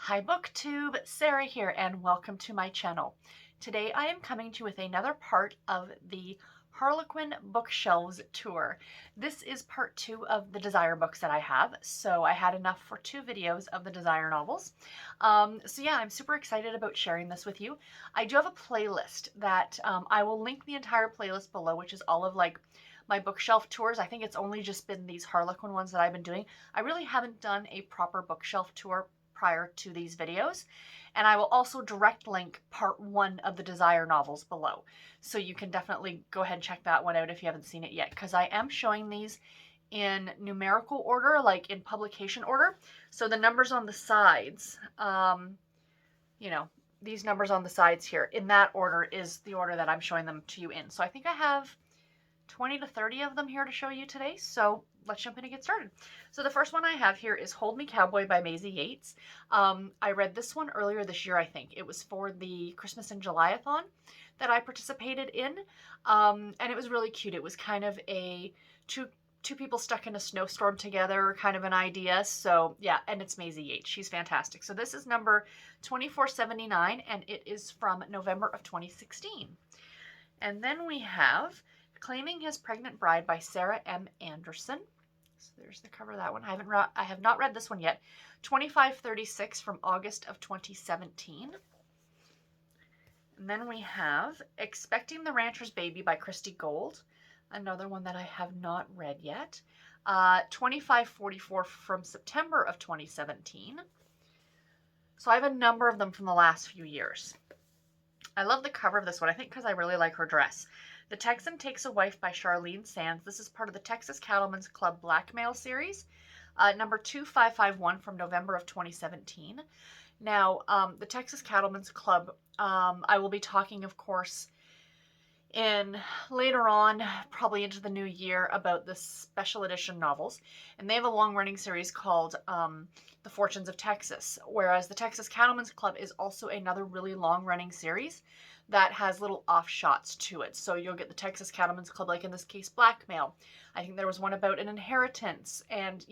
Hi BookTube, Sarah here and welcome to my channel. Today I am coming to you with another part of the Harlequin Bookshelves tour. This is part 2 of the Desire books that I have, so I had enough for 2 videos of the Desire novels. So yeah, I'm super excited about sharing this with you. I do have a playlist that I will link the entire playlist below, which is all of my bookshelf tours. I think it's only just been these Harlequin ones that I've been doing. I really haven't done a proper bookshelf tour prior to these videos. And I will also direct link part 1 of the Desire novels below. So you can definitely go ahead and check that one out if you haven't seen it yet, because I am showing these in numerical order, like in publication order. So the numbers on the sides, these numbers on the sides here, in that order is the order that I'm showing them to you in. So I think I have 20 to 30 of them here to show you today, so let's jump in and get started. So the first one I have here is Hold Me Cowboy by Maisie Yates. I read this one earlier this year, I think. It was for the Christmas in July-a-thon that I participated in, and it was really cute. It was kind of a two people stuck in a snowstorm together kind of an idea. So yeah, and it's Maisie Yates. She's fantastic. So this is number 2479, and it is from November of 2016. And then we have Claiming His Pregnant Bride by Sarah M. Anderson. So there's the cover of that one. I have not read this one yet. 2536 from August of 2017. And then we have Expecting the Rancher's Baby by Christy Gold. Another one that I have not read yet. 2544 from September of 2017. So I have a number of them from the last few years. I love the cover of this one, I think because I really like her dress. The Texan Takes a Wife by Charlene Sands. This is part of the Texas Cattlemen's Club Blackmail series. Number 2551 from November of 2017. Now, the Texas Cattlemen's Club, I will be talking, of course, in later on, probably into the new year, about the special edition novels. And they have a long-running series called The Fortunes of Texas, whereas the Texas Cattlemen's Club is also another really long-running series that has little offshots to it. So you'll get the Texas Cattlemen's Club, like in this case, Blackmail. I think there was one about an inheritance, and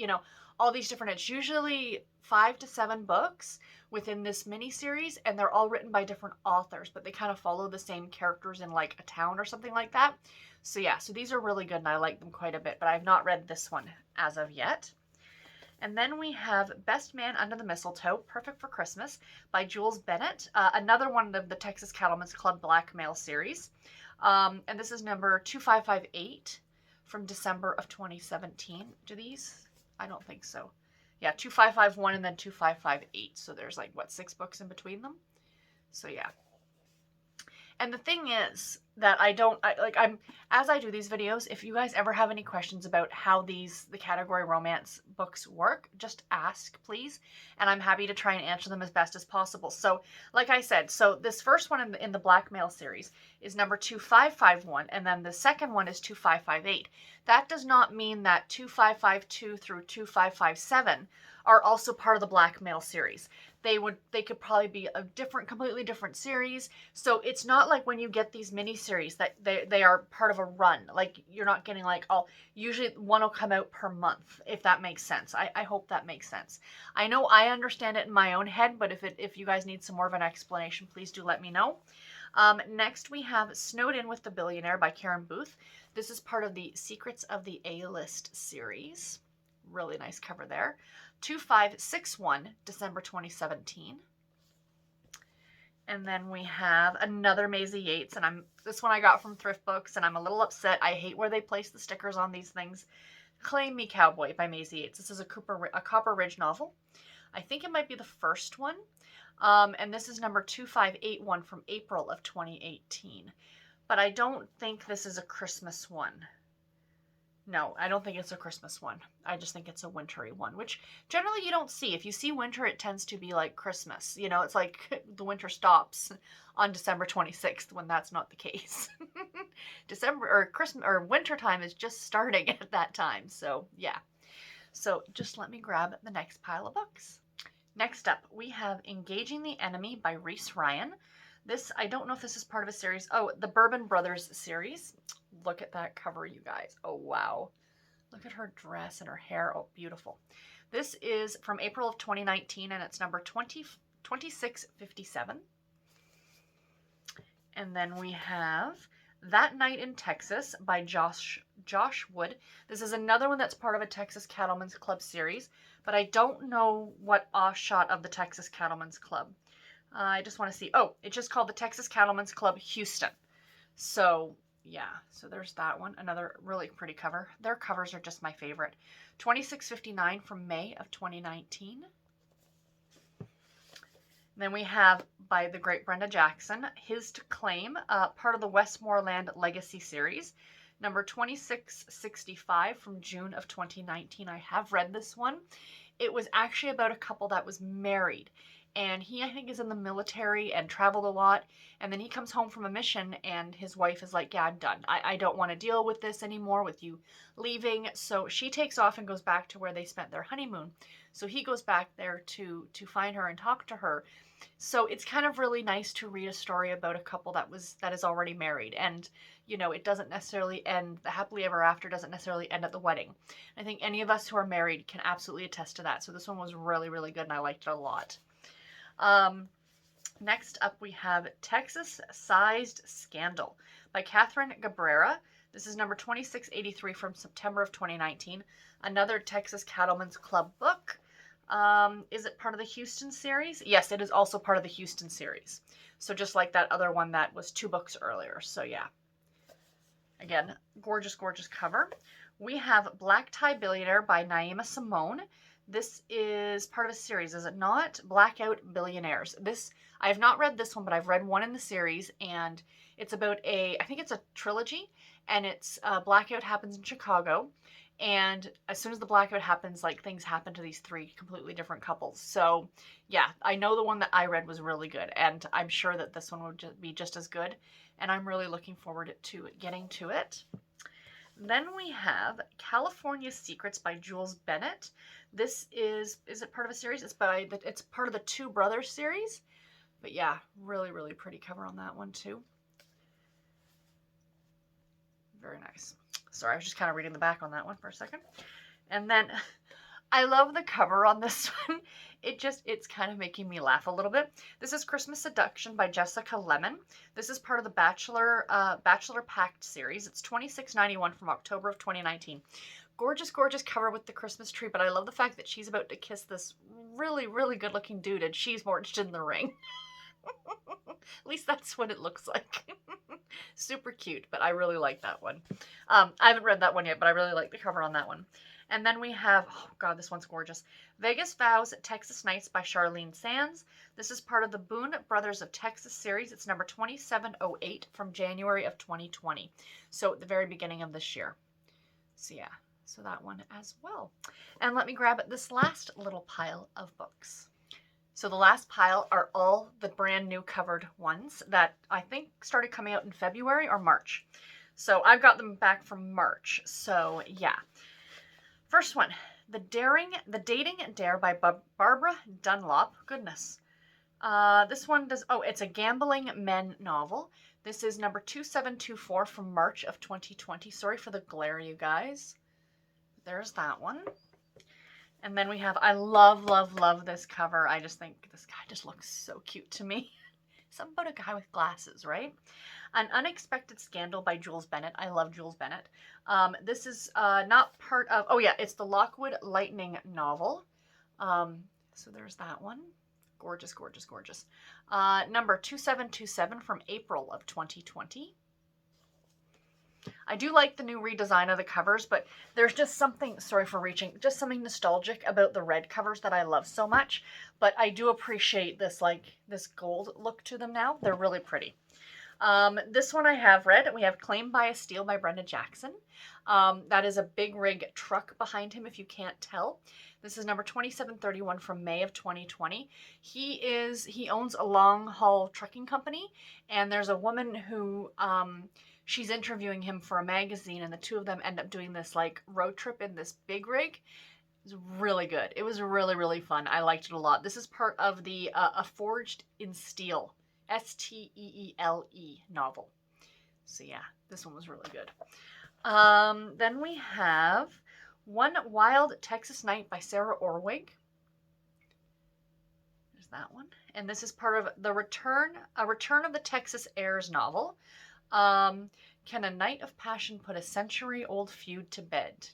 all these different, it's usually 5 to 7 books within this mini-series, and they're all written by different authors, but they kind of follow the same characters in like a town or something like that. So yeah, so these are really good and I like them quite a bit, but I've not read this one as of yet. And then we have Best Man Under the Mistletoe, Perfect for Christmas by Jules Bennett, another one of the Texas Cattlemen's Club Blackmail series. And this is number 2558 from December of 2017. Do these? I don't think so. Yeah, 2551 and then 2558. So there's like, what, 6 books in between them? So yeah. And the thing is that as I do these videos, if you guys ever have any questions about how the category romance books work, just ask, please. And I'm happy to try and answer them as best as possible. So like I said, so this first one in the Blackmail series is number 2551, and then the second one is 2558. That does not mean that 2552 through 2557 are also part of the Blackmail series. They could probably be a completely different series. So it's not like when you get these mini-series that they are part of a run. Like, you're not getting like, usually one will come out per month, if that makes sense. I hope that makes sense. I know I understand it in my own head, but if you guys need some more of an explanation, please do let me know. Next we have Snowed In with the Billionaire by Karen Booth. This is part of the Secrets of the A-List series. Really nice cover there. 2561, December 2017. And then we have another Maisie Yates, and this one I got from Thrift Books, and I'm a little upset. I hate where they place the stickers on these things. Claim Me Cowboy by Maisie Yates. This is a Copper Ridge novel. I think it might be the first one. And this is number 2581 from April of 2018. But I don't think this is a Christmas one. No, I don't think it's a Christmas one. I just think it's a wintry one, which generally you don't see. If you see winter, it tends to be like Christmas. It's like the winter stops on December 26th when that's not the case. December or Christmas or winter time is just starting at that time. So yeah. So just let me grab the next pile of books. Next up, we have Engaging the Enemy by Reese Ryan. This, I don't know if this is part of a series. Oh, the Bourbon Brothers series. Look at that cover, you guys. Oh, wow. Look at her dress and her hair. Oh, beautiful. This is from April of 2019, and it's number 26.57. And then we have That Night in Texas by Josh Wood. This is another one that's part of a Texas Cattlemen's Club series, but I don't know what offshoot of the Texas Cattlemen's Club. I just want to see. Oh, it's just called the Texas Cattlemen's Club Houston. So yeah, so there's that one. Another really pretty cover. Their covers are just my favorite. 26.59 from May of 2019. Then we have by the great Brenda Jackson, His to Claim, part of the Westmoreland Legacy series. Number 2665 from June of 2019. I have read this one. It was actually about a couple that was married. And he, I think, is in the military and traveled a lot. And then he comes home from a mission and his wife is like, yeah, I'm done. I don't want to deal with this anymore with you leaving. So she takes off and goes back to where they spent their honeymoon. So he goes back there to find her and talk to her. So it's kind of really nice to read a story about a couple that is already married. And, you know, it doesn't necessarily end, the happily ever after doesn't necessarily end at the wedding. I think any of us who are married can absolutely attest to that. So this one was really, really good and I liked it a lot. Next up we have Texas Sized Scandal by Catherine Cabrera. This is number 2683 from September of 2019. Another Texas Cattlemen's Club book. Is it part of the Houston series? Yes, it is also part of the Houston series. So just like that other one that was 2 books earlier. So yeah. Again, gorgeous, gorgeous cover. We have Black Tie Billionaire by Naima Simone. This is part of a series, is it not? Blackout Billionaires. I have not read this one, but I've read one in the series, and it's about I think it's a trilogy, and it's blackout happens in Chicago, and as soon as the blackout happens, like things happen to these 3 completely different couples. So yeah, I know the one that I read was really good, and I'm sure that this one would be just as good, and I'm really looking forward to getting to it. Then we have California Secrets by Jules Bennett. This is it part of a series? It's part of the Two Brothers series. But yeah, really, really pretty cover on that one too. Very nice. Sorry, I was just kind of reading the back on that one for a second. And then I love the cover on this one. It's kind of making me laugh a little bit. This is Christmas Seduction by Jessica Lemon. This is part of the Bachelor Pact series. It's $26.91 from October of 2019. Gorgeous, gorgeous cover with the Christmas tree, but I love the fact that she's about to kiss this really, really good looking dude and she's mortgaged in the ring. At least that's what it looks like. Super cute, but I really like that one. I haven't read that one yet, but I really like the cover on that one. And then we have, oh god, this one's gorgeous. Vegas Vows, Texas Nights by Charlene Sands. This is part of the Boone Brothers of Texas series. It's number 2708 from January of 2020. So at the very beginning of this year. So yeah, so that one as well. And let me grab this last little pile of books. So the last pile are all the brand new covered ones that I think started coming out in February or March. So I've got them back from March. So yeah. First one, The Dating Dare by Barbara Dunlop. Goodness. This one it's a gambling men novel. This is number 2724 from March of 2020. Sorry for the glare, you guys. There's that one. And then we have, I love, love, love this cover. I just think this guy just looks so cute to me. Something about a guy with glasses, right? An Unexpected Scandal by Jules Bennett. I love Jules Bennett. This is not part of, it's the Lockwood Lightning novel. So there's that one. Gorgeous, gorgeous, gorgeous. Number 2727 from April of 2020. I do like the new redesign of the covers, but there's just something, sorry for reaching, just something nostalgic about the red covers that I love so much. But I do appreciate this, this gold look to them now. They're really pretty. This one I have read. We have Claimed by a Steal by Brenda Jackson. That is a big rig truck behind him, if you can't tell. This is number 2731 from May of 2020. He owns a long haul trucking company, and there's a woman who, she's interviewing him for a magazine, and the two of them end up doing this road trip in this big rig. It was really good. It was really, really fun. I liked it a lot. This is part of the A Forged in Steel, Steele novel. So yeah, this one was really good. Then we have One Wild Texas Night by Sarah Orwig. There's that one. And this is part of a Return of the Texas Heirs novel. Can a night of passion put a century-old feud to bed?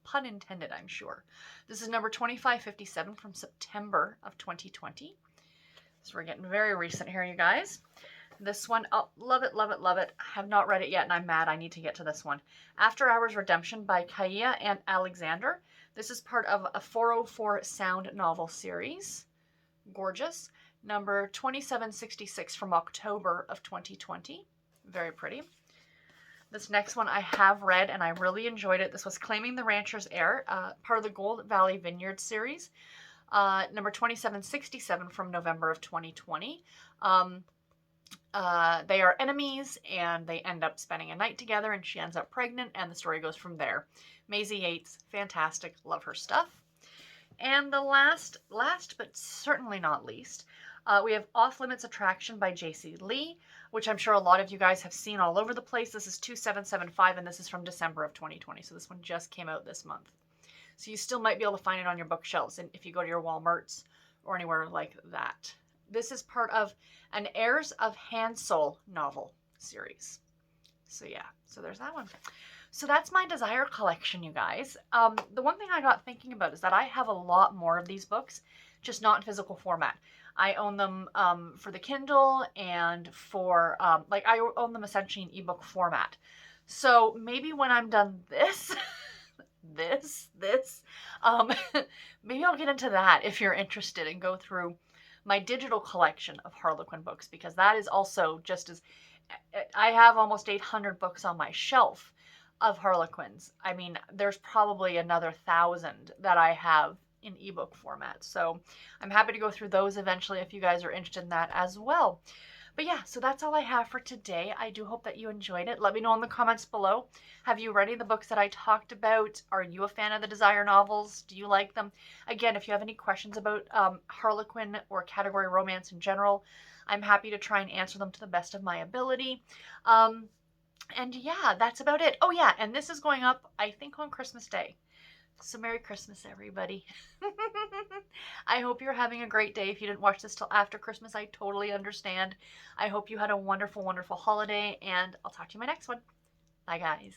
Pun intended, I'm sure. This is number 2557 from September of 2020. So we're getting very recent here, you guys. This one, oh, love it, love it, love it. I have not read it yet, and I'm mad. I need to get to this one. After Hours Redemption by Kaya and Alexander. This is part of a 404 sound novel series. Gorgeous. Number 2766 from October of 2020. Very pretty. This next one I have read, and I really enjoyed it. This was Claiming the Rancher's Heir, part of the Gold Valley Vineyard series. Number 2767 from November of 2020. They are enemies, and they end up spending a night together, and she ends up pregnant, and the story goes from there. Maisie Yates, fantastic. Love her stuff. And the last but certainly not least, we have Off Limits Attraction by J.C. Lee, which I'm sure a lot of you guys have seen all over the place. This is 2775, and this is from December of 2020, so this one just came out this month. So you still might be able to find it on your bookshelves and if you go to your Walmarts or anywhere like that. This is part of an Heirs of Hansel novel series. So yeah, so there's that one. So that's my Desire collection, you guys. The one thing I got thinking about is that I have a lot more of these books, just not in physical format. I own them for the Kindle and for, I own them essentially in ebook format. So maybe when I'm done this, maybe I'll get into that if you're interested and go through my digital collection of Harlequin books, because that is also just as, I have almost 800 books on my shelf of Harlequins. I mean, there's probably another 1,000 that I have in ebook format. So I'm happy to go through those eventually if you guys are interested in that as well. But yeah, so that's all I have for today. I do hope that you enjoyed it. Let me know in the comments below. Have you read any of the books that I talked about? Are you a fan of the Desire novels? Do you like them? Again, if you have any questions about Harlequin or category romance in general, I'm happy to try and answer them to the best of my ability. And yeah, that's about it. Oh yeah, and this is going up, I think, on Christmas Day. So Merry Christmas, everybody. I hope you're having a great day. If you didn't watch this till after Christmas, I totally understand. I hope you had a wonderful, wonderful holiday, and I'll talk to you in my next one. Bye, guys.